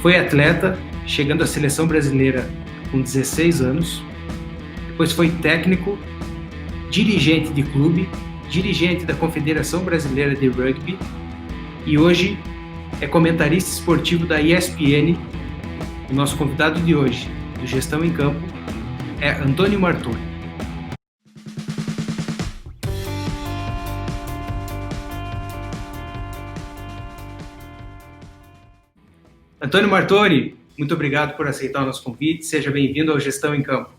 foi atleta, chegando à seleção brasileira com 16 anos. Depois foi técnico, dirigente de clube, dirigente da Confederação Brasileira de Rugby e hoje é comentarista esportivo da ESPN. O nosso convidado de hoje, do Gestão em Campo, é Antônio Martori. Antônio Martori, muito obrigado por aceitar o nosso convite. Seja bem-vindo ao Gestão em Campo.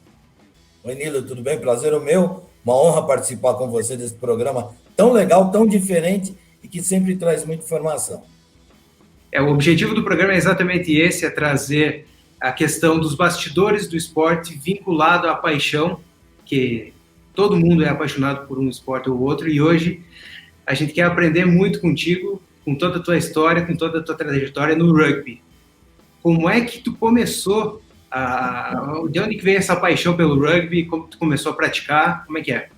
Oi, Nilo, tudo bem? Prazer é meu. Uma honra participar com você desse programa tão legal, tão diferente e que sempre traz muita informação. O objetivo do programa é exatamente esse, é trazer a questão dos bastidores do esporte vinculado à paixão, que todo mundo é apaixonado por um esporte ou outro, e hoje a gente quer aprender muito contigo, com toda a tua história, com toda a tua trajetória no rugby. Como é que tu começou, de onde que veio essa paixão pelo rugby, como tu começou a praticar, como é que é?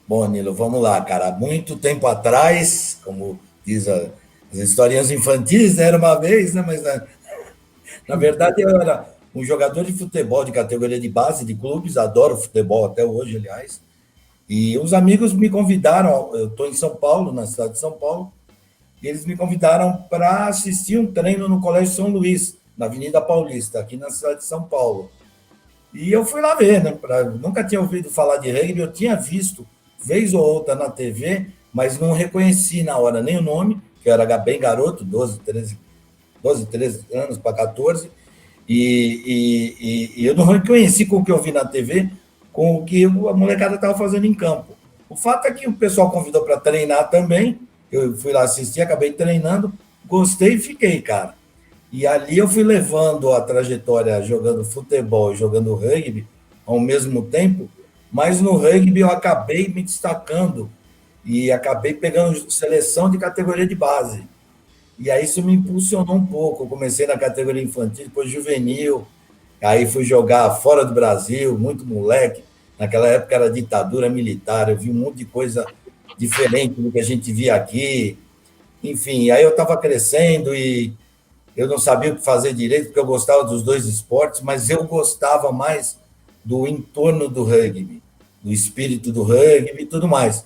Bom, Nilo, vamos lá, cara. Muito tempo atrás, como diz as historinhas infantis, era uma vez, né? Mas na verdade eu era um jogador de futebol de categoria de base de clubes, adoro futebol até hoje, aliás. E os amigos me convidaram, eu estou em São Paulo, na cidade de São Paulo, e eles me convidaram para assistir um treino no Colégio São Luís, na Avenida Paulista, aqui na cidade de São Paulo. E eu fui lá ver, né? Nunca tinha ouvido falar de rugby, eu tinha visto, vez ou outra, na TV, mas não reconheci na hora nem o nome, que eu era bem garoto, 12, 13 anos para 14, e eu não reconheci com o que eu vi na TV, com o que a molecada estava fazendo em campo. O fato é que o pessoal convidou para treinar também, eu fui lá assistir, acabei treinando, gostei e fiquei, cara. E ali eu fui levando a trajetória jogando futebol e jogando rugby ao mesmo tempo, mas no rugby eu acabei me destacando e acabei pegando seleção de categoria de base. E aí isso me impulsionou um pouco. Eu comecei na categoria infantil, depois juvenil, aí fui jogar fora do Brasil, muito moleque. Naquela época era ditadura militar, eu vi um monte de coisa diferente do que a gente via aqui. Enfim, aí eu estava crescendo e eu não sabia o que fazer direito, porque eu gostava dos dois esportes, mas eu gostava mais do entorno do rugby, do espírito do rugby e tudo mais.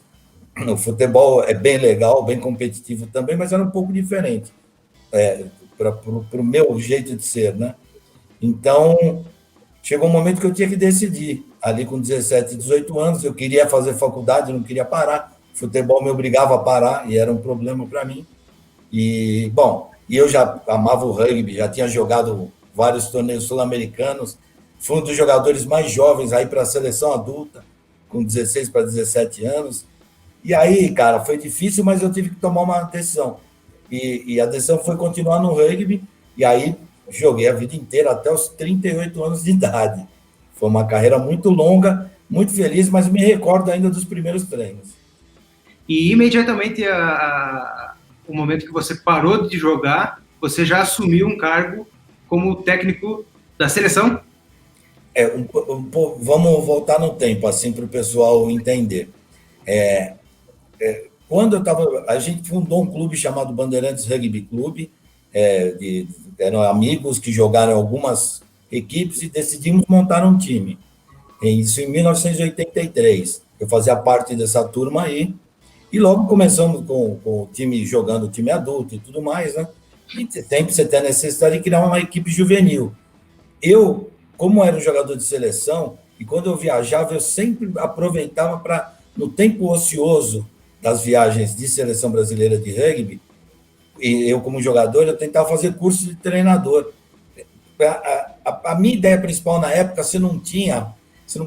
O futebol é bem legal, bem competitivo também, mas era um pouco diferente para o meu jeito de ser, né? Então, chegou um momento que eu tinha que decidir. Ali com 17, 18 anos, eu queria fazer faculdade, não queria parar. O futebol me obrigava a parar e era um problema para mim. E, bom, eu já amava o rugby, já tinha jogado vários torneios sul-americanos, fui um dos jogadores mais jovens aí para a seleção adulta, com 16 para 17 anos. E aí, cara, foi difícil, mas eu tive que tomar uma decisão. E a decisão foi continuar no rugby, e aí joguei a vida inteira até os 38 anos de idade. Foi uma carreira muito longa, muito feliz, mas me recordo ainda dos primeiros treinos. E imediatamente o momento que você parou de jogar, você já assumiu um cargo como técnico da seleção? Vamos voltar no tempo, assim, para o pessoal entender. Quando eu estava... A gente fundou um clube chamado Bandeirantes Rugby Clube, eram amigos que jogaram algumas equipes e decidimos montar um time. Isso em 1983. Eu fazia parte dessa turma aí, e logo começamos com o time jogando o time adulto e tudo mais, né? E sempre você tem a necessidade de criar uma equipe juvenil. Eu, como era um jogador de seleção, e quando eu viajava, eu sempre aproveitava para, no tempo ocioso das viagens de seleção brasileira de rugby, e eu como jogador, eu tentava fazer curso de treinador. A minha ideia principal na época, você não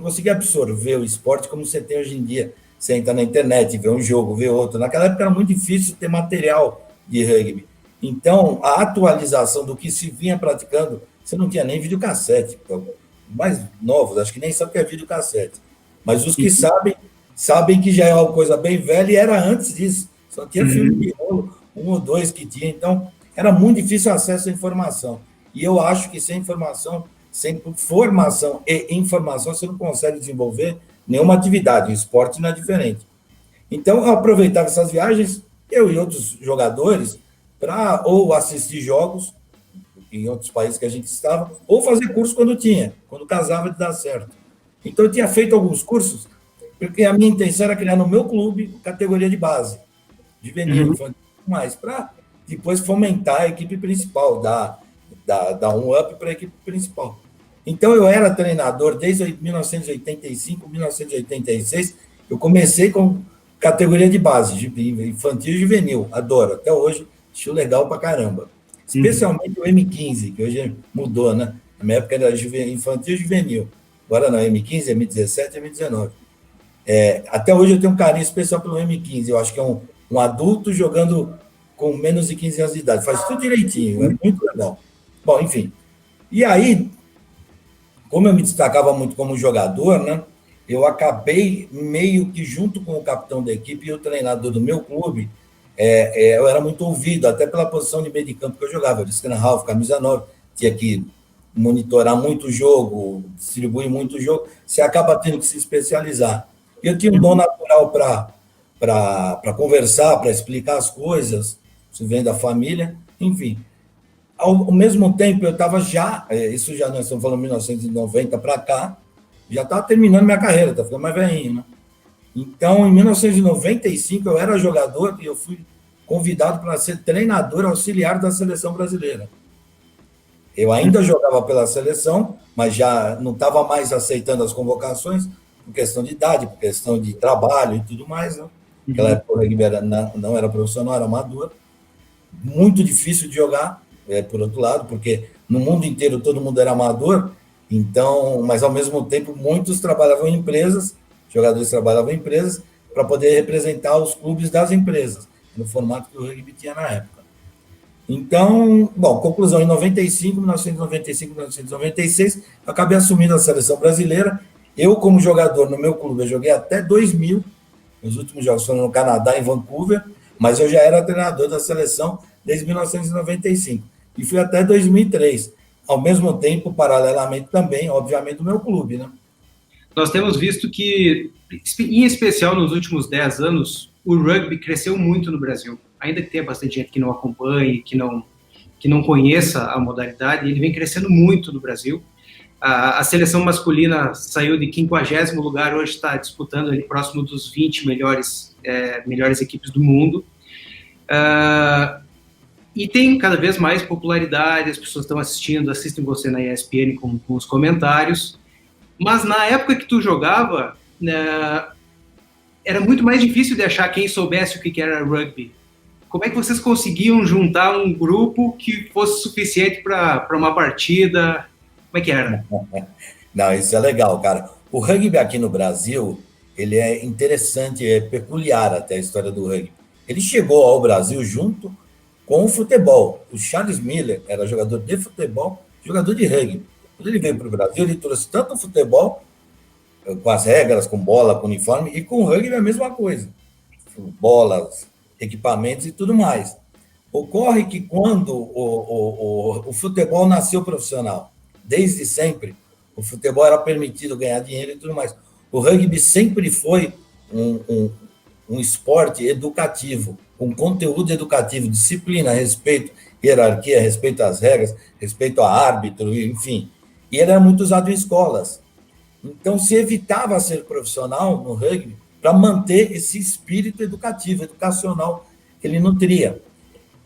conseguia absorver o esporte como você tem hoje em dia. Você entra na internet, vê um jogo, vê outro. Naquela época era muito difícil ter material de rugby. Então, a atualização do que se vinha praticando, você não tinha nem videocassete. Mais novos, acho que nem sabem o que é videocassete. Mas os que sabem que já é uma coisa bem velha e era antes disso. Só tinha filme de rolo, um ou dois que tinha. Então, era muito difícil o acesso à informação. E eu acho que sem informação, sem formação e informação, você não consegue desenvolver nenhuma atividade. O esporte não é diferente. Então, eu aproveitava essas viagens, eu e outros jogadores, para ou assistir jogos, em outros países que a gente estava, ou fazer curso quando tinha, quando casava de dar certo. Então, eu tinha feito alguns cursos, porque a minha intenção era criar no meu clube categoria de base, juvenil, infantil, mais, para depois fomentar a equipe principal, dar um up para a equipe principal. Então, eu era treinador desde 1985, 1986, eu comecei com categoria de base, infantil e juvenil, adoro, até hoje, acho legal pra caramba. Especialmente o M15, que hoje mudou, né? Na minha época era infantil e juvenil, agora não, M15, M17 e M19. Até hoje eu tenho um carinho especial pelo M15, eu acho que é um adulto jogando com menos de 15 anos de idade, faz tudo direitinho, é muito legal. Bom, enfim, e aí, como eu me destacava muito como jogador, né, eu acabei meio que junto com o capitão da equipe e o treinador do meu clube, eu era muito ouvido, até pela posição de meio de campo que eu jogava, eu de scrum half, camisa 9, tinha que monitorar muito o jogo, distribuir muito o jogo, você acaba tendo que se especializar. Eu tinha um dom natural para conversar, para explicar as coisas, isso vem da família, enfim. Ao mesmo tempo, eu estava isso já nós estamos falando de 1990 para cá, já estava terminando minha carreira, estava ficando mais velhinho, né? Então, em 1995, eu era jogador e eu fui convidado para ser treinador auxiliar da seleção brasileira. Eu ainda jogava pela seleção, mas já não estava mais aceitando as convocações, por questão de idade, por questão de trabalho e tudo mais, né? Naquela época o rugby não era profissional, era amador. Muito difícil de jogar, por outro lado, porque no mundo inteiro todo mundo era amador, então, mas ao mesmo tempo muitos trabalhavam em empresas, jogadores trabalhavam em empresas, para poder representar os clubes das empresas, no formato que o rugby tinha na época. Então, bom, conclusão, em 1995, 1996, eu acabei assumindo a seleção brasileira. Eu, como jogador no meu clube, eu joguei até 2000, os últimos jogos foram no Canadá, em Vancouver, mas eu já era treinador da seleção desde 1995, e fui até 2003, ao mesmo tempo, paralelamente também, obviamente, do meu clube, né? Nós temos visto que, em especial nos últimos 10 anos, o rugby cresceu muito no Brasil. Ainda que tenha bastante gente que não acompanhe, que não conheça a modalidade, ele vem crescendo muito no Brasil. A seleção masculina saiu de 50º lugar, hoje está disputando ali próximo dos 20 melhores equipes do mundo. E tem cada vez mais popularidade, as pessoas estão assistem você na ESPN com os comentários. Mas na época que tu jogava, era muito mais difícil de achar quem soubesse o que era rugby. Como é que vocês conseguiam juntar um grupo que fosse suficiente para uma partida? Como é que era? Não, isso é legal, cara. O rugby aqui no Brasil, ele é interessante, é peculiar até a história do rugby. Ele chegou ao Brasil junto com o futebol. O Charles Miller era jogador de futebol, jogador de rugby. Quando ele veio para o Brasil, ele trouxe tanto o futebol, com as regras, com bola, com uniforme, e com o rugby a mesma coisa. Bolas, equipamentos e tudo mais. Ocorre que quando o futebol nasceu profissional, desde sempre, o futebol era permitido ganhar dinheiro e tudo mais. O rugby sempre foi um esporte educativo, com conteúdo educativo, disciplina, respeito, hierarquia, respeito às regras, respeito a árbitro, enfim. E ele era muito usado em escolas. Então, se evitava ser profissional no rugby para manter esse espírito educativo, educacional que ele nutria.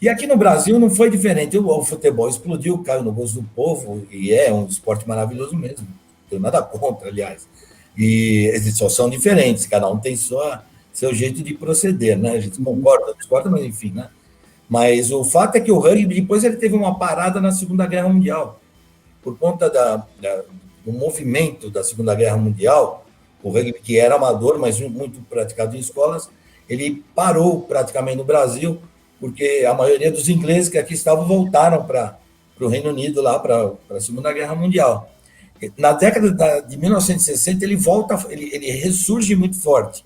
E aqui no Brasil não foi diferente. O futebol explodiu, caiu no gosto do povo, e é um esporte maravilhoso mesmo. Não tenho nada contra, aliás. E eles só são diferentes, cada um tem seu jeito de proceder, né? A gente concorda, discorda, mas enfim, né? Mas o fato é que o rugby, depois ele teve uma parada na Segunda Guerra Mundial. Por conta do movimento da Segunda Guerra Mundial, o rugby, que era amador, mas muito praticado em escolas, ele parou praticamente no Brasil, porque a maioria dos ingleses que aqui estavam voltaram para o Reino Unido, lá para a Segunda Guerra Mundial. Na década de 1960, ele ressurge muito forte,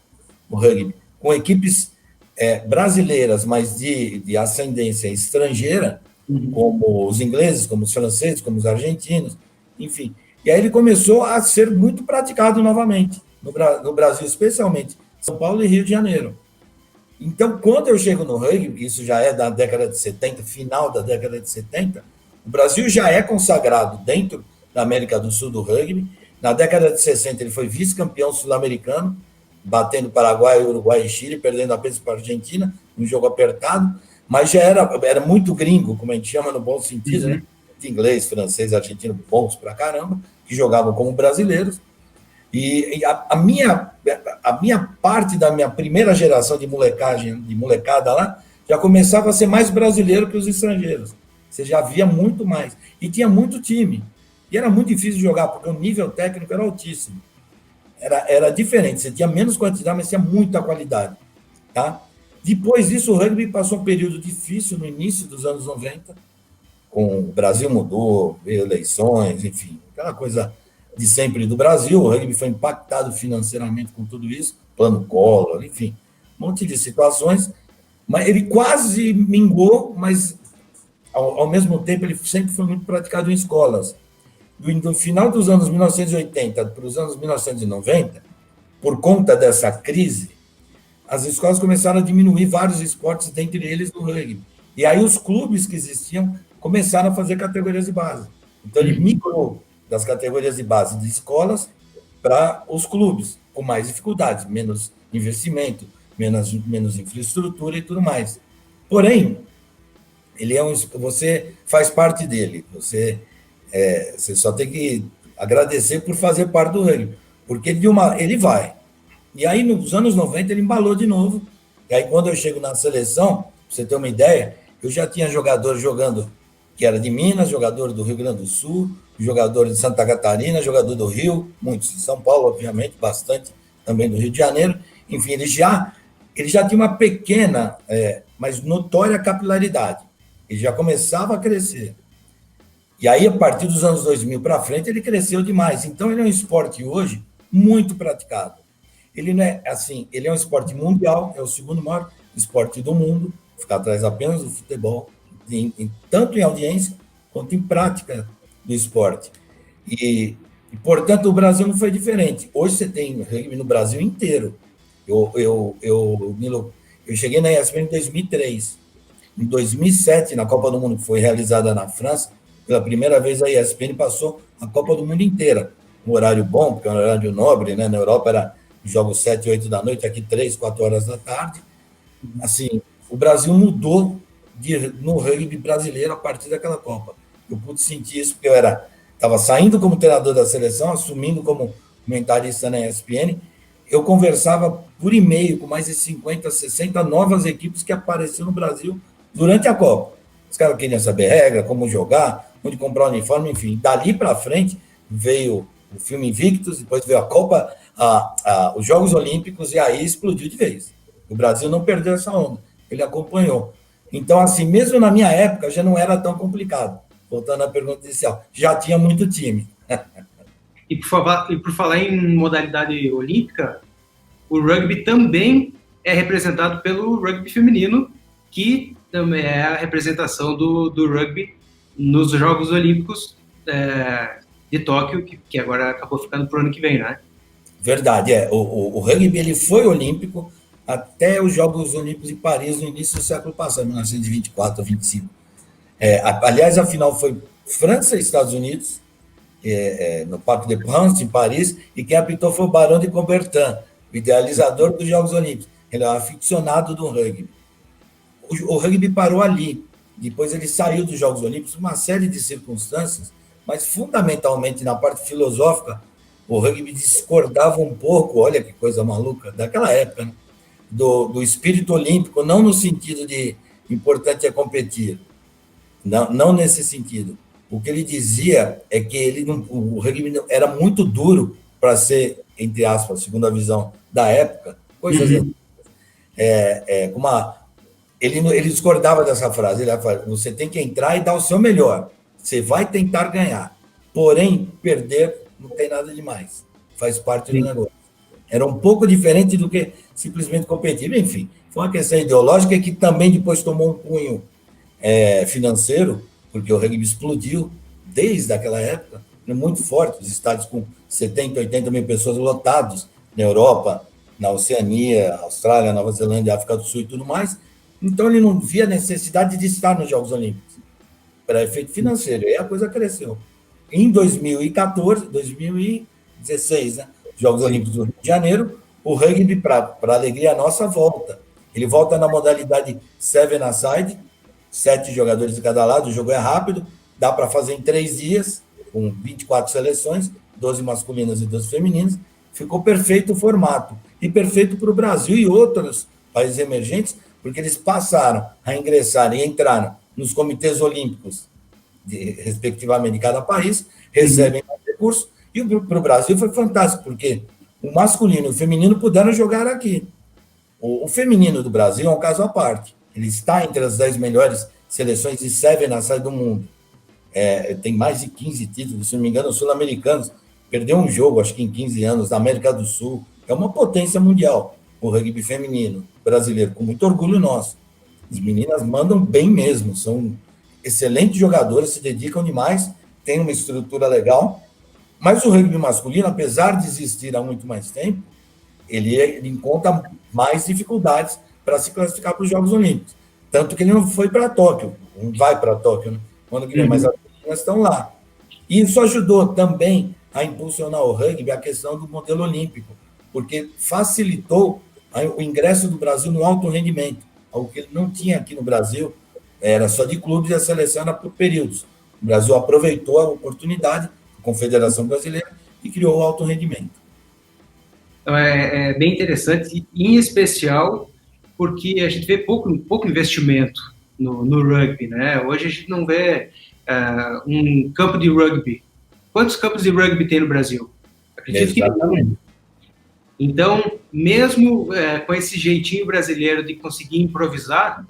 o rugby, com equipes brasileiras, mas de ascendência estrangeira, como os ingleses, como os franceses, como os argentinos, enfim. E aí ele começou a ser muito praticado novamente, no Brasil, especialmente São Paulo e Rio de Janeiro. Então, quando eu chego no rugby, isso já é da década de 70, final da década de 70, O Brasil já é consagrado dentro da América do Sul do rugby. Na década de 60, ele foi vice-campeão sul-americano, batendo Paraguai, Uruguai e Chile, perdendo apenas para a Argentina, um jogo apertado, mas já era muito gringo, como a gente chama no bom sentido, né? Inglês, francês, argentino, bons pra caramba, que jogavam como brasileiros. E a minha parte da minha primeira geração de molecada lá, já começava a ser mais brasileiro que os estrangeiros. Você já via muito mais. E tinha muito time. E era muito difícil de jogar, porque o nível técnico era altíssimo. Era diferente. Você tinha menos quantidade, mas tinha muita qualidade. Tá? Depois disso, o rugby passou um período difícil no início dos anos 90. Com o Brasil mudou, veio eleições, enfim, aquela coisa de sempre do Brasil. O rugby foi impactado financeiramente com tudo isso, plano Collor, enfim, um monte de situações. Mas ele quase mingou, mas ao mesmo tempo ele sempre foi muito praticado em escolas. Do final dos anos 1980 para os anos 1990, por conta dessa crise, as escolas começaram a diminuir vários esportes, dentre eles o rugby. E aí os clubes que existiam começaram a fazer categorias de base. Então ele migrou das categorias de base de escolas para os clubes, com mais dificuldades, menos investimento, menos infraestrutura e tudo mais. Porém, você faz parte dele, você só tem que agradecer por fazer parte do rugby, porque ele vai. E aí, nos anos 90, ele embalou de novo. E aí, quando eu chego na seleção, pra você ter uma ideia, eu já tinha jogador jogando, que era de Minas, jogador do Rio Grande do Sul, jogador de Santa Catarina, jogador do Rio, muitos de São Paulo, obviamente, bastante também do Rio de Janeiro. Enfim, ele já tinha uma pequena, mas notória capilaridade. Ele já começava a crescer. E aí, a partir dos anos 2000 para frente, ele cresceu demais. Então, ele é um esporte hoje muito praticado. Ele não é assim, ele é um esporte mundial, é o segundo maior esporte do mundo, fica atrás apenas do futebol, tanto em audiência quanto em prática do esporte. E, portanto, o Brasil não foi diferente. Hoje você tem rugby no Brasil inteiro. Eu cheguei na ESPN em 2003. Em 2007, na Copa do Mundo, que foi realizada na França, pela primeira vez a ESPN passou a Copa do Mundo inteira. Um horário bom, porque é um horário nobre, né? Na Europa era jogos 7, 8 da noite, aqui 3, 4 horas da tarde. Assim, o Brasil mudou no rugby brasileiro a partir daquela Copa. Eu pude sentir isso porque eu estava saindo como treinador da seleção, assumindo como comentarista na ESPN. Eu conversava por e-mail com mais de 50, 60 novas equipes que apareciam no Brasil durante a Copa. Os caras queriam saber regra, como jogar, onde comprar uniforme, enfim. Dali para frente veio o filme Invictus, depois veio a Copa, os Jogos Olímpicos, e aí explodiu de vez. O Brasil não perdeu essa onda, ele acompanhou. Então, assim, mesmo na minha época, já não era tão complicado. Voltando à pergunta inicial, já tinha muito time. E por falar em modalidade olímpica, o rugby também é representado pelo rugby feminino, que também é a representação do rugby nos Jogos Olímpicos de Tóquio, que agora acabou ficando para o ano que vem, né? Verdade, o rugby ele foi olímpico até os Jogos Olímpicos de Paris no início do século passado, 1924 ou 25. Aliás, a final foi França e Estados Unidos, no Parc des Princes, em Paris, e quem apitou foi o Barão de Coubertin, o idealizador dos Jogos Olímpicos. Ele é um aficionado do rugby. O rugby parou ali. Depois ele saiu dos Jogos Olímpicos, uma série de circunstâncias, mas fundamentalmente na parte filosófica, o rugby discordava um pouco, olha que coisa maluca, daquela época, né? do espírito olímpico, não no sentido de importante é competir, não nesse sentido. O que ele dizia é que o rugby era muito duro para ser, entre aspas, segundo a visão da época, coisas ele discordava dessa frase. Ele falava, você tem que entrar e dar o seu melhor. Você vai tentar ganhar. Porém, perder não tem nada demais. Faz parte do negócio. Era um pouco diferente do que simplesmente competir. Enfim, foi uma questão ideológica que também depois tomou um cunho financeiro, porque o rugby explodiu desde aquela época, muito forte. Os estádios com 70, 80 mil pessoas lotados na Europa, na Oceania, Austrália, Nova Zelândia, África do Sul e tudo mais. Então, ele não via necessidade de estar nos Jogos Olímpicos. para efeito financeiro. Aí a coisa cresceu. Em 2014, 2016, né? Jogos Olímpicos do Rio de Janeiro, o rugby, para alegria nossa, volta. Ele volta na modalidade seven-a-side, 7 jogadores de cada lado, o jogo é rápido, dá para fazer em 3 dias, com 24 seleções, 12 masculinas e 12 femininas. Ficou perfeito o formato. E perfeito para o Brasil e outros países emergentes, porque eles passaram a ingressar e entraram nos comitês olímpicos, respectivamente, de cada país, recebem mais recursos. E para o Brasil foi fantástico, porque o masculino e o feminino puderam jogar aqui. O feminino do Brasil é um caso à parte. Ele está entre as 10 melhores seleções de seven-a-side do mundo. Tem mais de 15 títulos, se não me engano, sul-americanos. Perdeu um jogo, acho que em 15 anos, na América do Sul. É uma potência mundial, o rugby feminino brasileiro, com muito orgulho nosso. As meninas mandam bem mesmo, são excelentes jogadoras, se dedicam demais, têm uma estrutura legal. Mas o rugby masculino, apesar de existir há muito mais tempo, ele encontra mais dificuldades para se classificar para os Jogos Olímpicos. Tanto que ele não foi para Tóquio, não vai para Tóquio, né? Ano que vem, mas as meninas estão lá. E isso ajudou também a impulsionar o rugby, a questão do modelo olímpico, porque facilitou o ingresso do Brasil no alto rendimento, algo que ele não tinha aqui no Brasil, era só de clubes e a seleção era por períodos. O Brasil aproveitou a oportunidade, a Confederação Brasileira, e criou o alto rendimento. Então, é bem interessante, em especial porque a gente vê pouco investimento no rugby, né? Hoje a gente não vê um campo de rugby. Quantos campos de rugby tem no Brasil? Acredito que não. Então, mesmo com esse jeitinho brasileiro de conseguir improvisar,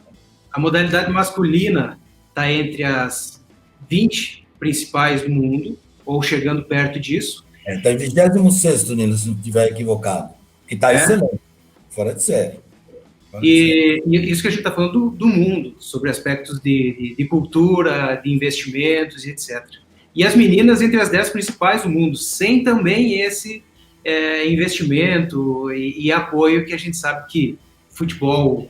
a modalidade masculina está entre as 20 principais do mundo, ou chegando perto disso. Está em 26º, Nilo, se não estiver equivocado. Que está excelente, fora de série. E isso que a gente está falando do mundo, sobre aspectos de cultura, de investimentos e etc. E as meninas entre as 10 principais do mundo, sem também esse investimento e apoio que a gente sabe que futebol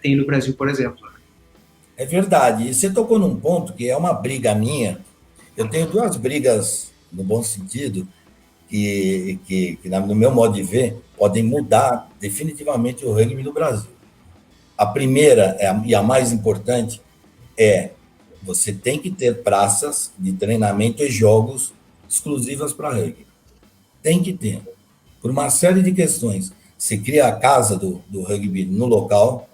tem no Brasil, por exemplo. É verdade. E você tocou num ponto que é uma briga minha. Eu tenho 2 brigas, no bom sentido, que no meu modo de ver, podem mudar definitivamente o rugby do Brasil. A primeira, e a mais importante, você tem que ter praças de treinamento e jogos exclusivas para rugby. Tem que ter. Por uma série de questões. Você cria a casa do rugby no local,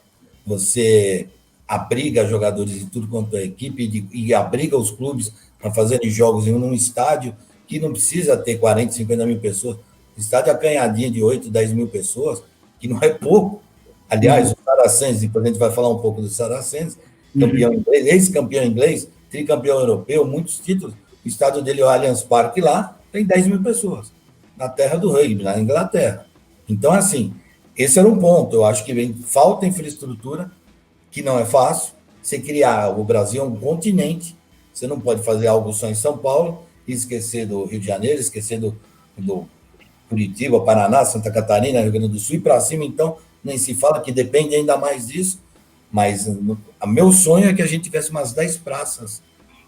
você abriga jogadores de tudo quanto é equipe e abriga os clubes para fazerem jogos em um estádio que não precisa ter 40, 50 mil pessoas. Estádio acanhadinho de 8, 10 mil pessoas, que não é pouco. Aliás, o Saracens, depois a gente vai falar um pouco do Saracens, campeão inglês, ex-campeão inglês, tricampeão europeu, muitos títulos. O estádio dele é o Allianz Parque lá, tem 10 mil pessoas, na terra do rugby, na Inglaterra. Então, assim, esse era um ponto. Eu acho que falta infraestrutura, que não é fácil. Você criar, o Brasil é um continente, você não pode fazer algo só em São Paulo, e esquecer do Rio de Janeiro, esquecer do Curitiba, Paraná, Santa Catarina, Rio Grande do Sul, e para cima, então, nem se fala, que depende ainda mais disso. Mas o meu sonho é que a gente tivesse umas 10 praças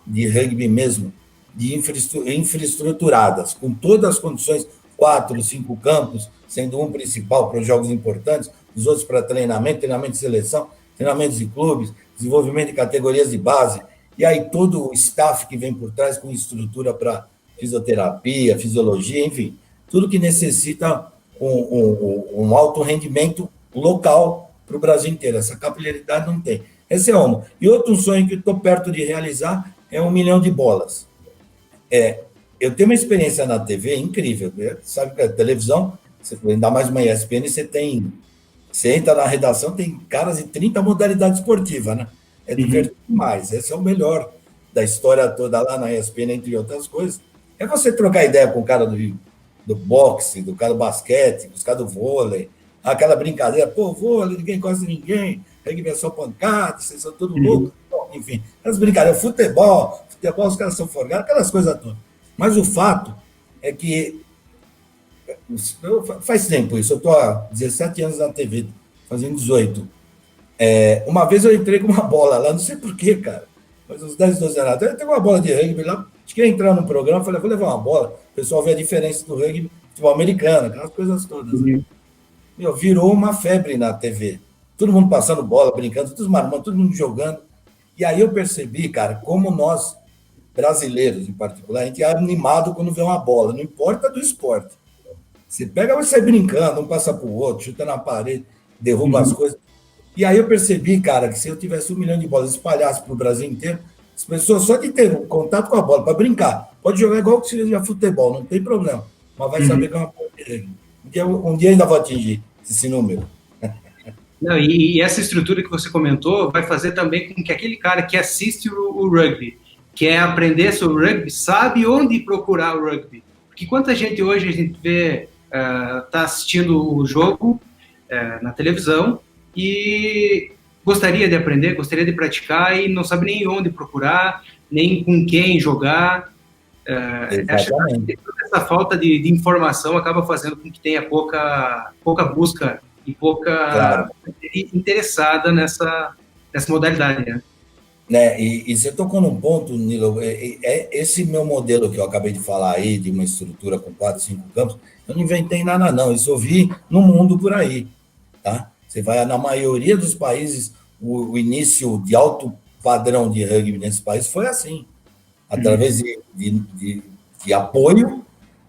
de rugby mesmo, de infraestruturadas, com todas as condições, 4, 5 campos, sendo um principal para os jogos importantes, os outros para treinamento de seleção, treinamentos de clubes, desenvolvimento de categorias de base, e aí todo o staff que vem por trás com estrutura para fisioterapia, fisiologia, enfim, tudo que necessita um alto rendimento local para o Brasil inteiro. Essa capilaridade não tem. Esse é uma. E outro sonho que estou perto de realizar é 1 milhão de bolas. Eu tenho uma experiência na TV incrível. Sabe que a televisão, ainda mais uma ESPN, você entra na redação, tem caras de 30 modalidades esportivas, né? É divertido demais. Esse é o melhor da história toda lá na ESPN, entre outras coisas. É você trocar ideia com o cara do boxe, do cara do basquete, com os caras do vôlei, aquela brincadeira, vôlei, ninguém gosta de ninguém, rugby é só pancada, vocês são todos loucos. Bom, enfim, as brincadeiras, futebol, os caras são forgados, aquelas coisas todas. Mas o fato é que faz tempo isso, eu estou há 17 anos na TV, fazendo 18. Uma vez eu entrei com uma bola lá, não sei porquê, cara. Mas uns 10, 12 anos atrás, tem uma bola de rugby lá, acho que ia entrar num programa, falei, vou levar uma bola, o pessoal vê a diferença do rugby, futebol americano, aquelas coisas todas, né? Uhum. Meu, virou uma febre na TV. Todo mundo passando bola, brincando, todos marmanjos, todo mundo jogando. E aí eu percebi, cara, como nós, brasileiros em particular, a gente é animado quando vê uma bola, não importa do esporte. Você pega você brincando, um passa para o outro, chuta na parede, derruba as Uhum. coisas. E aí eu percebi, cara, que se eu tivesse 1 milhão de bolas espalhadas para o Brasil inteiro, as pessoas só de ter um contato com a bola, para brincar, pode jogar igual que se jogar futebol, não tem problema, mas vai saber Uhum. que é uma bola de rugby. Um dia ainda vou atingir esse número. Não, e essa estrutura que você comentou vai fazer também com que aquele cara que assiste o rugby, quer aprender sobre o rugby, sabe onde procurar o rugby. Porque quanta gente hoje a gente vê, tá assistindo o jogo na televisão e gostaria de aprender, gostaria de praticar e não sabe nem onde procurar, nem com quem jogar. Acho Exatamente. que toda essa falta de informação acaba fazendo com que tenha pouca busca e pouca Claro. interessada nessa modalidade, né? Né? E você tocou num ponto, Nilo, esse meu modelo que eu acabei de falar aí, de uma estrutura com 4, 5 campos, eu não inventei nada, não. Isso eu vi no mundo por aí. Tá? Você vai, na maioria dos países, o início de alto padrão de rugby nesse país foi assim, Uhum. através de apoio.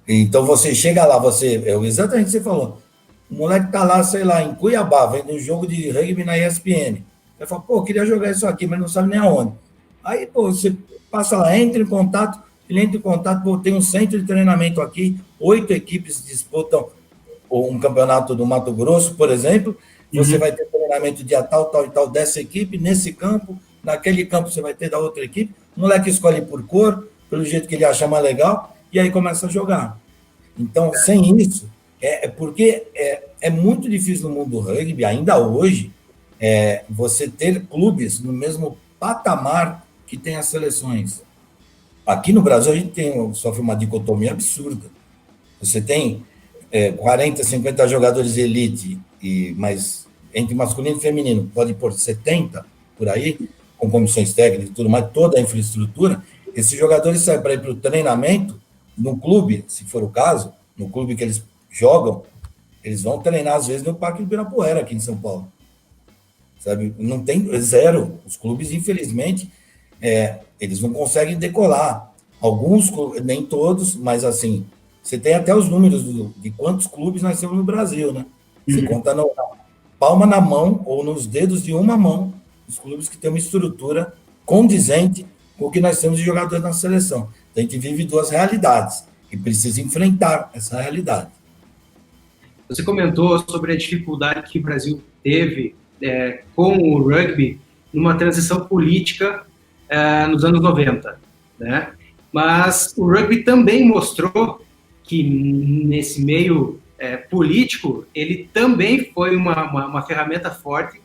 Então você chega lá, exatamente o que você falou. O moleque tá lá, sei lá, em Cuiabá, vendo um jogo de rugby na ESPN. Ele fala, pô, queria jogar isso aqui, mas não sabe nem aonde. Aí, pô, você passa lá, entra em contato, ele entra em contato, pô, tem um centro de treinamento aqui, 8 equipes disputam um campeonato do Mato Grosso, por exemplo, você Uhum. vai ter treinamento dia tal, tal e tal dessa equipe, nesse campo, naquele campo você vai ter da outra equipe, o moleque escolhe por cor, pelo jeito que ele acha mais legal, e aí começa a jogar. Então, sem isso, porque é muito difícil no mundo do rugby, ainda hoje, você ter clubes no mesmo patamar que tem as seleções. Aqui no Brasil, a gente sofre uma dicotomia absurda. Você tem 40, 50 jogadores de elite, mas entre masculino e feminino, pode pôr 70 por aí, com comissões técnicas e tudo mais, toda a infraestrutura. Esses jogadores saem para ir para o treinamento no clube, se for o caso, no clube que eles jogam, eles vão treinar, às vezes, no Parque do Ibirapuera, aqui em São Paulo. Sabe? Não tem zero. Os clubes, infelizmente, eles não conseguem decolar. Alguns, nem todos, mas assim, você tem até os números de quantos clubes nós temos no Brasil, né? Você Uhum. conta na palma na mão ou nos dedos de uma mão os clubes que têm uma estrutura condizente com o que nós temos de jogadores na seleção. Então, a gente vive duas realidades e precisa enfrentar essa realidade. Você comentou sobre a dificuldade que o Brasil teve com o rugby numa transição política nos anos 90, né? Mas o rugby também mostrou que nesse meio político ele também foi uma ferramenta forte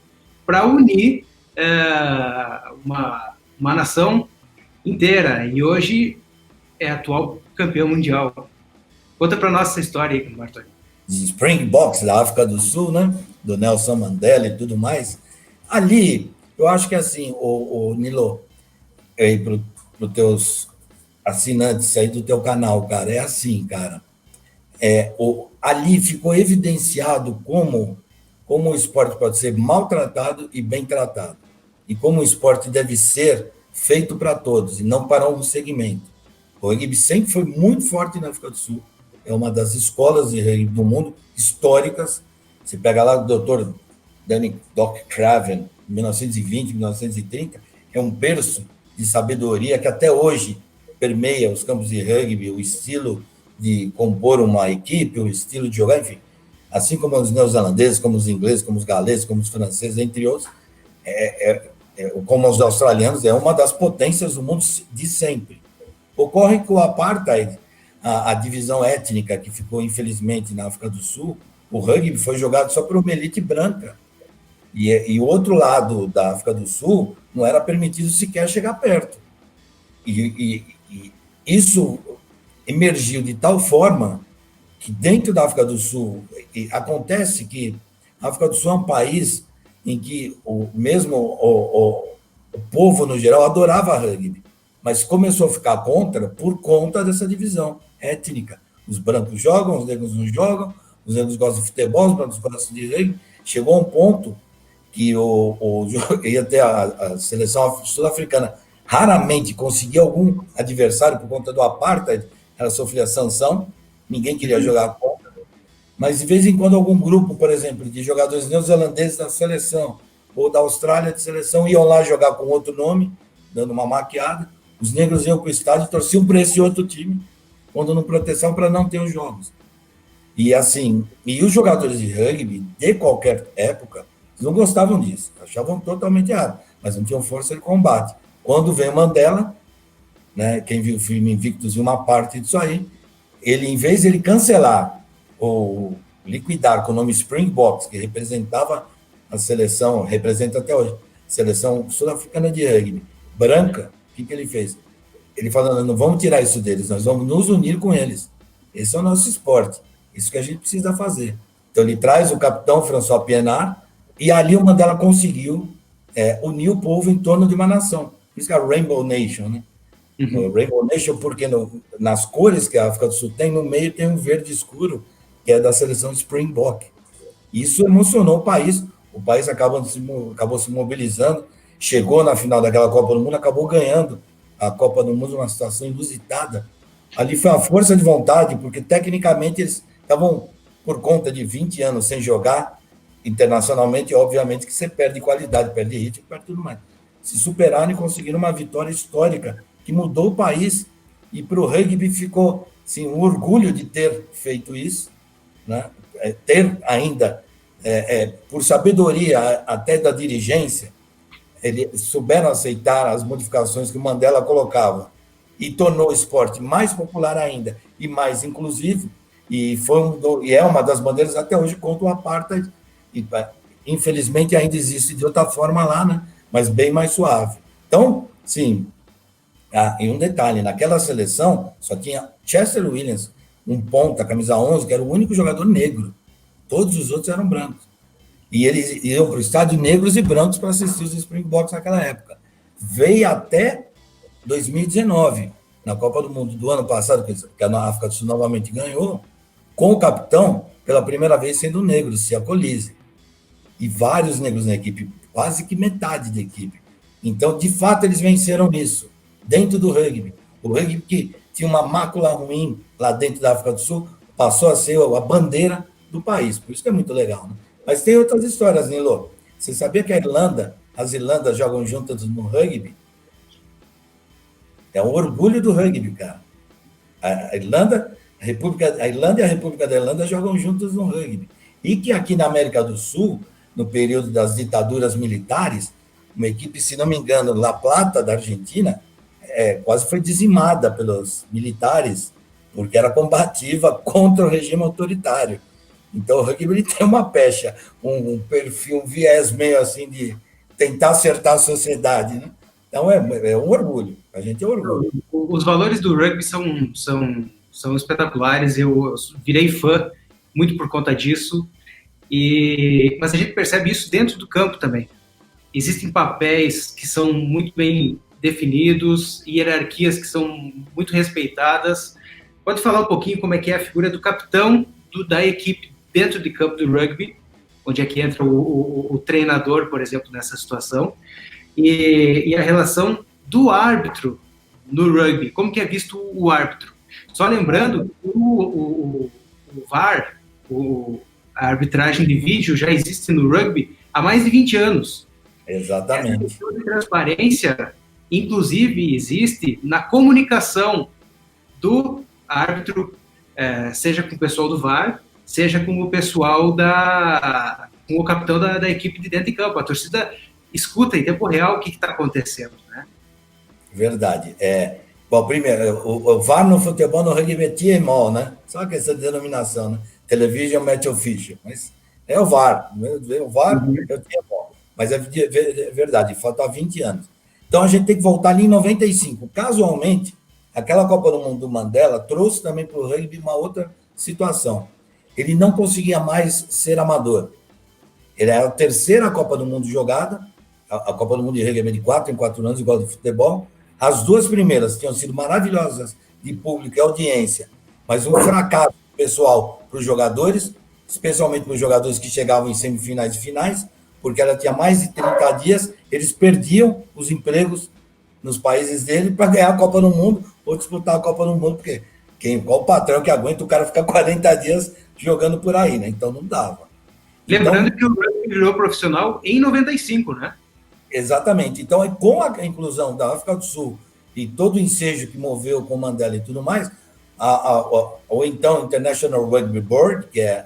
para unir uma nação inteira e hoje é atual campeão mundial. Conta para nós essa história aí, Martoni. De Springboks da África do Sul, né? Do Nelson Mandela e tudo mais. Ali, eu acho que assim, o Nilo, para os teus assinantes aí do teu canal, cara, é assim, cara. Ali ficou evidenciado como o esporte pode ser maltratado e bem tratado. E como o esporte deve ser feito para todos e não para um segmento. O rugby sempre foi muito forte na África do Sul. É uma das escolas de rugby do mundo históricas. Você pega lá o Dr. Danny Doc Craven, 1920, 1930, é um berço de sabedoria que até hoje permeia os campos de rugby, o estilo de compor uma equipe, o estilo de jogar, enfim. Assim como os neozelandeses, como os ingleses, como os galeses, como os franceses, entre outros, como os australianos, é uma das potências do mundo de sempre. Ocorre que o apartheid, a divisão étnica que ficou, infelizmente, na África do Sul, o rugby foi jogado só por uma elite branca. E o outro lado da África do Sul não era permitido sequer chegar perto. E isso emergiu de tal forma que dentro da África do Sul acontece que a África do Sul é um país em que mesmo o povo, no geral, adorava rugby, mas começou a ficar contra por conta dessa divisão étnica. Os brancos jogam, os negros não jogam, os negros gostam de futebol, os brancos gostam de rugby. Chegou a um ponto que ia ter a seleção sul-africana raramente conseguia algum adversário por conta do apartheid, ela sofria sanção, ninguém queria jogar contra, mas de vez em quando algum grupo, por exemplo, de jogadores neozelandeses da seleção ou da Austrália de seleção iam lá jogar com outro nome, dando uma maquiada, os negros iam para o estádio e torciam para esse outro time, quando não proteção para não ter os jogos. E assim, e os jogadores de rugby, de qualquer época, não gostavam disso, achavam totalmente errado, mas não tinham força de combate. Quando veio Mandela, né, quem viu o filme Invictus viu uma parte disso aí, ele, em vez de ele cancelar ou liquidar com o nome Springboks, que representava a seleção, representa até hoje, seleção sul-africana de rugby, branca, o que ele fez? Ele falou, não vamos tirar isso deles, nós vamos nos unir com eles. Esse é o nosso esporte, isso que a gente precisa fazer. Então ele traz o capitão François Pienaar, e ali o Mandela conseguiu unir o povo em torno de uma nação. Por isso que é a Rainbow Nation, né? Uhum. Rainbow Nation porque nas cores que a África do Sul tem, no meio tem um verde escuro, que é da seleção Springbok. Isso emocionou o país acabou se mobilizando, chegou na final daquela Copa do Mundo, acabou ganhando a Copa do Mundo numa situação inusitada. Ali foi uma força de vontade, porque tecnicamente eles estavam, por conta de 20 anos sem jogar internacionalmente, obviamente que você perde qualidade, perde ritmo, perde tudo mais. Se superaram e conseguiram uma vitória histórica que mudou o país, e para o rugby ficou assim, um orgulho de ter feito isso, né? Ter ainda, por sabedoria até da dirigência, eles souberam aceitar as modificações que o Mandela colocava e tornou o esporte mais popular ainda e mais inclusivo, e é uma das bandeiras até hoje contra o apartheid, e infelizmente ainda existe de outra forma lá, né? Mas bem mais suave. Então, sim, e um detalhe, naquela seleção só tinha Chester Williams, um ponta, camisa 11, que era o único jogador negro. Todos os outros eram brancos. E eles iam para o estádio negros e brancos para assistir os Springboks naquela época. Veio até 2019, na Copa do Mundo do ano passado, que a África do Sul novamente ganhou, com o capitão, pela primeira vez sendo negro, Siya Kolisi. E vários negros na equipe, quase que metade da equipe. Então, de fato, eles venceram isso, dentro do rugby. O rugby que tinha uma mácula ruim lá dentro da África do Sul, passou a ser a bandeira do país. Por isso que é muito legal, né? Mas tem outras histórias, Nilo. Você sabia que as Irlandas jogam juntas no rugby? É um orgulho do rugby, cara. A Irlanda e a República da Irlanda jogam juntas no rugby. E que aqui na América do Sul, no período das ditaduras militares, uma equipe, se não me engano, La Plata, da Argentina, quase foi dizimada pelos militares, porque era combativa contra o regime autoritário. Então, o rugby ele tem uma pecha, um perfil, um viés meio assim de tentar acertar a sociedade, né? Então, é um orgulho. A gente é um orgulho. Os valores do rugby são espetaculares. Eu virei fã muito por conta disso. Mas a gente percebe isso dentro do campo também. Existem papéis que são muito bem definidos, hierarquias que são muito respeitadas. Pode falar um pouquinho como é que é a figura do capitão da equipe dentro de campo do rugby, onde é que entra o treinador, por exemplo, nessa situação, e a relação do árbitro no rugby, como que é visto o árbitro. Só lembrando, o VAR, a arbitragem de vídeo, já existe no rugby há mais de 20 anos. Exatamente. Essa transparência, inclusive, existe na comunicação do árbitro, seja com o pessoal do VAR, seja com o pessoal com o capitão da equipe de dentro de campo. A torcida escuta em tempo real o que está acontecendo, né? Verdade. Bom, primeiro, o VAR no futebol, no rugby é TMO, né? Só que essa denominação, né? Television Match Official. Mas é o VAR. O VAR é o TMO. Mas é verdade, falta 20 anos. Então a gente tem que voltar ali em 95. Casualmente, aquela Copa do Mundo do Mandela trouxe também para o rugby uma outra situação. Ele não conseguia mais ser amador. Ele era a terceira Copa do Mundo jogada a Copa do Mundo de rugby é de 4 em 4 anos, igual do futebol. As duas primeiras tinham sido maravilhosas de público e audiência, mas um fracasso pessoal para os jogadores, especialmente para os jogadores que chegavam em semifinais e finais, porque ela tinha mais de 30 dias, eles perdiam os empregos nos países dele para ganhar a Copa do Mundo ou disputar a Copa do Mundo, porque qual o patrão que aguenta o cara ficar 40 dias jogando por aí, né? Então não dava. Lembrando que o rugby virou profissional em 95, né? Exatamente. Então, com a inclusão da África do Sul e todo o ensejo que moveu com Mandela e tudo mais, ou então International Rugby Board, que é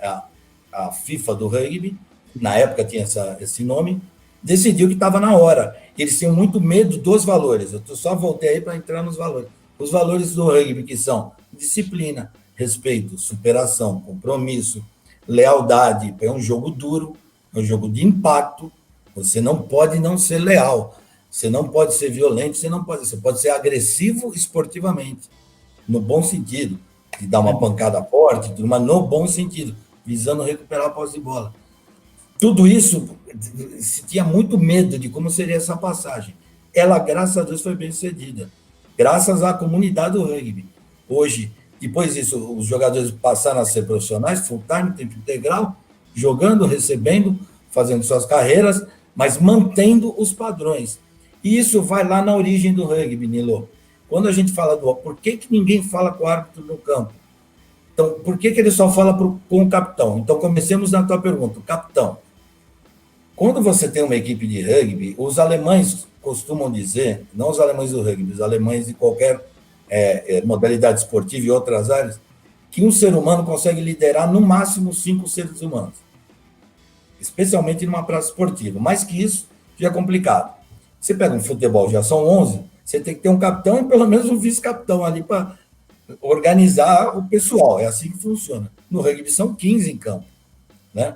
a FIFA do rugby, na época tinha esse nome, decidiu que estava na hora. Eles tinham muito medo dos valores. Eu só voltei aí para entrar nos valores. Os valores do rugby, que são disciplina, respeito, superação, compromisso, lealdade. É um jogo duro, é um jogo de impacto. Você não pode não ser leal. Você não pode ser violento, você pode ser agressivo esportivamente, no bom sentido, de dar uma pancada forte, mas no bom sentido, visando recuperar a posse de bola. Tudo isso, se tinha muito medo de como seria essa passagem. Ela, graças a Deus, foi bem sucedida. Graças à comunidade do rugby. Hoje, depois disso, os jogadores passaram a ser profissionais, full-time, tempo integral, jogando, recebendo, fazendo suas carreiras, mas mantendo os padrões. E isso vai lá na origem do rugby, Nilo. Quando a gente fala por que ninguém fala com o árbitro no campo? Então, por que ele só fala com o capitão? Então, comecemos na tua pergunta. O capitão. Quando você tem uma equipe de rugby, os alemães costumam dizer, não os alemães do rugby, os alemães de qualquer modalidade esportiva e outras áreas, que um ser humano consegue liderar no máximo 5 seres humanos. Especialmente numa praça esportiva. Mais que isso, já é complicado. Você pega um futebol, já são 11, você tem que ter um capitão e pelo menos um vice-capitão ali para organizar o pessoal. É assim que funciona. No rugby são 15 em campo, né?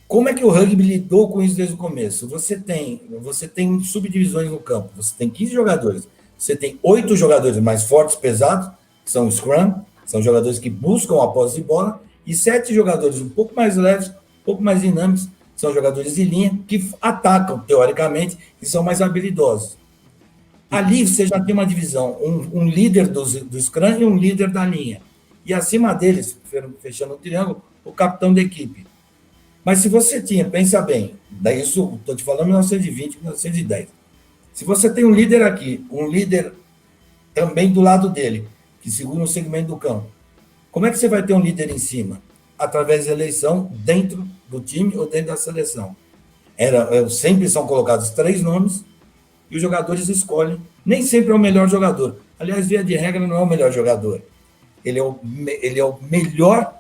Como é que o rugby lidou com isso desde o começo? Você tem subdivisões no campo. Você tem 15 jogadores. Você tem 8 jogadores mais fortes, pesados, que são scrum, são jogadores que buscam a posse de bola, e 7 jogadores um pouco mais leves, um pouco mais dinâmicos, são jogadores de linha, que atacam, teoricamente, e são mais habilidosos. Ali você já tem uma divisão, um líder do scrum e um líder da linha. E acima deles, fechando o triângulo, o capitão da equipe. Mas se você tinha, pensa bem, daí isso, estou te falando 1920, 1910. Se você tem um líder aqui, um líder também do lado dele, que segura um segmento do campo, como é que você vai ter um líder em cima? Através da eleição dentro do time ou dentro da seleção. Sempre são colocados 3 nomes e os jogadores escolhem. Nem sempre é o melhor jogador. Aliás, via de regra, não é o melhor jogador. Ele é o melhor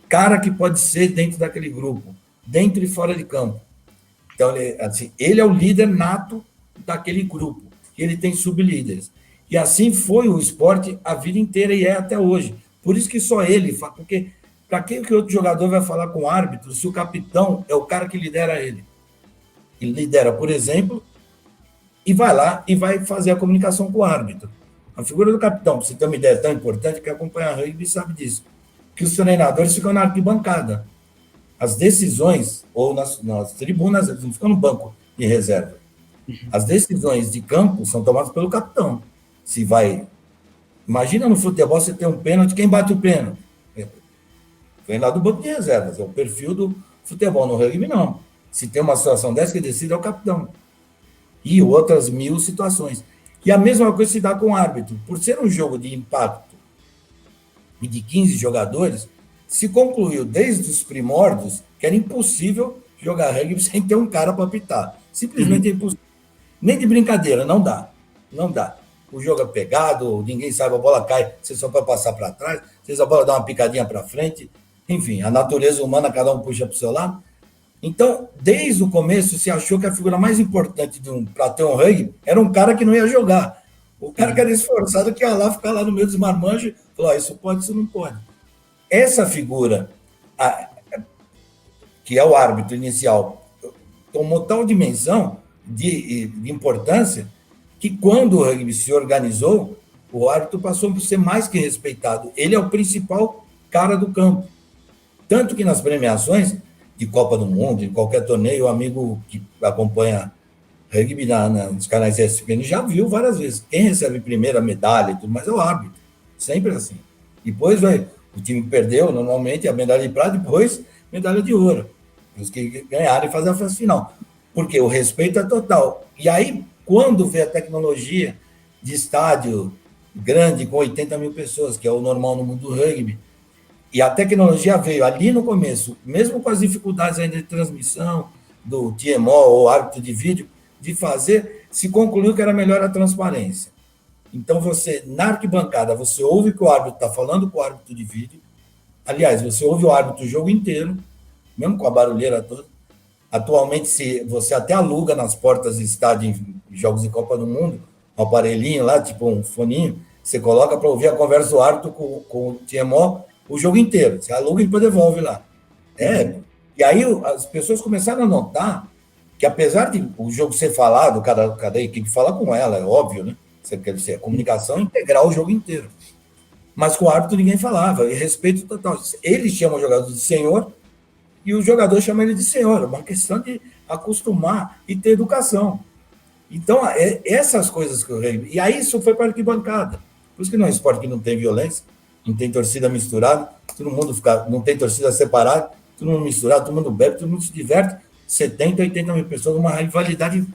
cara que pode ser dentro daquele grupo, dentro e fora de campo. Então, ele é o líder nato daquele grupo. Ele tem sublíderes. E assim foi o esporte a vida inteira e é até hoje. Por isso que só ele fala, porque para que outro jogador vai falar com o árbitro se o capitão é o cara que lidera ele? Ele lidera, por exemplo, e vai lá e vai fazer a comunicação com o árbitro. A figura do capitão, para você ter uma ideia tão importante, que acompanha rugby sabe disso, que os treinadores ficam na arquibancada. As decisões, ou nas tribunas, eles não ficam no banco de reserva. As decisões de campo são tomadas pelo capitão. Se vai... Imagina no futebol você tem um pênalti, quem bate o pênalti? Vem lá do banco de reservas, é o perfil do futebol. No rugby, não. Se tem uma situação dessa, que decide é o capitão. E outras 1000 situações. E a mesma coisa se dá com o árbitro. Por ser um jogo de impacto e de 15 jogadores, se concluiu desde os primórdios que era impossível jogar rugby sem ter um cara para apitar. Simplesmente é impossível. Nem de brincadeira, não dá. Não dá. O jogo é pegado, ninguém sabe, a bola cai, você só pode passar para trás, você só pode dar uma picadinha para frente. Enfim, a natureza humana, cada um puxa para o seu lado. Então, desde o começo, se achou que a figura mais importante para ter um rugby era um cara que não ia jogar. O cara que era esforçado, que ia lá ficar lá no meio dos marmanjos, falou, isso pode, isso não pode. Essa figura, que é o árbitro inicial, tomou tal dimensão de importância que quando o rugby se organizou, o árbitro passou a ser mais que respeitado. Ele é o principal cara do campo. Tanto que nas premiações, de Copa do Mundo, em qualquer torneio, o amigo que acompanha rugby nos canais ESPN já viu várias vezes. Quem recebe primeiro a medalha e tudo mais é o árbitro. Sempre assim. Depois o time perdeu, normalmente, a medalha de prata, depois medalha de ouro. Os que ganharam e fazem a festa final. Porque o respeito é total. E aí, quando vê a tecnologia de estádio grande com 80 mil pessoas, que é o normal no mundo do rugby, e a tecnologia veio ali no começo, mesmo com as dificuldades ainda de transmissão, do TMO ou árbitro de vídeo, de fazer, se concluiu que era melhor a transparência. Então, você, na arquibancada, você ouve que o árbitro está falando com o árbitro de vídeo. Aliás, você ouve o árbitro o jogo inteiro, mesmo com a barulheira toda. Atualmente, se você até aluga nas portas de estádio em jogos de Copa do Mundo, um aparelhinho lá, tipo um foninho, você coloca para ouvir a conversa do árbitro com o TMO o jogo inteiro. Você aluga e depois devolve lá. E aí as pessoas começaram a notar que, apesar de o jogo ser falado, cada equipe fala com ela, é óbvio, né? Você quer dizer, a comunicação é integral o jogo inteiro. Mas com o árbitro ninguém falava, e respeito total. Ele chama o jogador de senhor e o jogador chama ele de senhor. É uma questão de acostumar e ter educação. Então, essas coisas que eu rei. E aí isso foi para a arquibancada. Por isso que não é um esporte que não tem violência, não tem torcida misturada, todo mundo não tem torcida separada, todo mundo misturado, todo mundo bebe, todo mundo se diverte. 70, 80 mil pessoas, uma rivalidade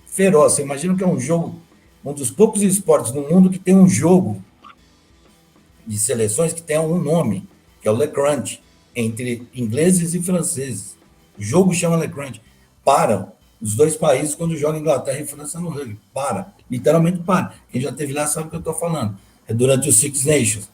feroz. Você imagina que é um jogo, um dos poucos esportes no mundo que tem um jogo de seleções que tem um nome, que é o Le Crunch, entre ingleses e franceses. O jogo chama Le Crunch. Param os dois países quando jogam Inglaterra e França no rugby. Para, literalmente para. Quem já esteve lá sabe o que eu estou falando. É durante os Six Nations.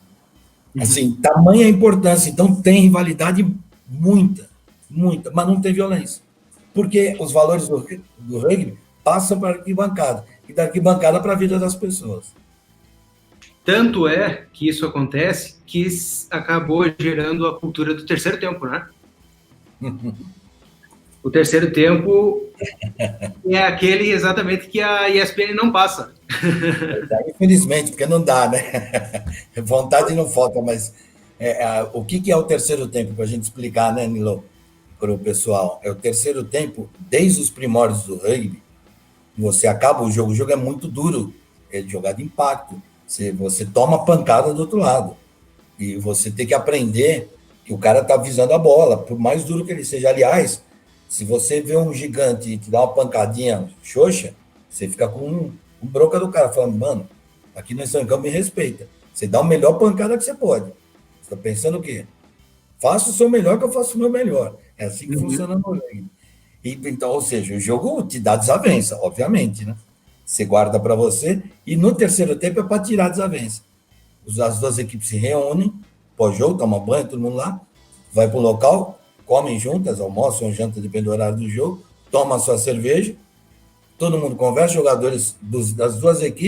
Assim, tamanha importância. Então, tem rivalidade muita, mas não tem violência. Porque os valores do rugby passam para a arquibancada. E da arquibancada para a vida das pessoas. Tanto é que isso acontece que acabou gerando a cultura do terceiro tempo, né? O terceiro tempo é aquele exatamente que a ESPN não passa. Infelizmente, porque não dá, né? Vontade não falta, mas o que é o terceiro tempo, para a gente explicar, né, Nilo, para o pessoal? É o terceiro tempo, desde os primórdios do rugby, você acaba o jogo é muito duro, é de jogar de impacto, você toma pancada do outro lado, e você tem que aprender que o cara está visando a bola, por mais duro que ele seja. Aliás, se você vê um gigante e te dá uma pancadinha xoxa, você fica com um bronca do cara, falando, mano, aqui nós estamos em campo, me respeita. Você dá a melhor pancada que você pode. Você está pensando o quê? Faça o seu melhor que eu faço o meu melhor. É assim que funciona no rugby. Então, ou seja, o jogo te dá desavença, obviamente, né? Você guarda para você, e no terceiro tempo é para tirar a desavença. As duas equipes se reúnem, pós-jogo, toma banho, todo mundo lá, vai para o local, comem juntas, almoçam, jantam, depende do horário do jogo, toma a sua cerveja, todo mundo conversa, jogadores das duas equipes,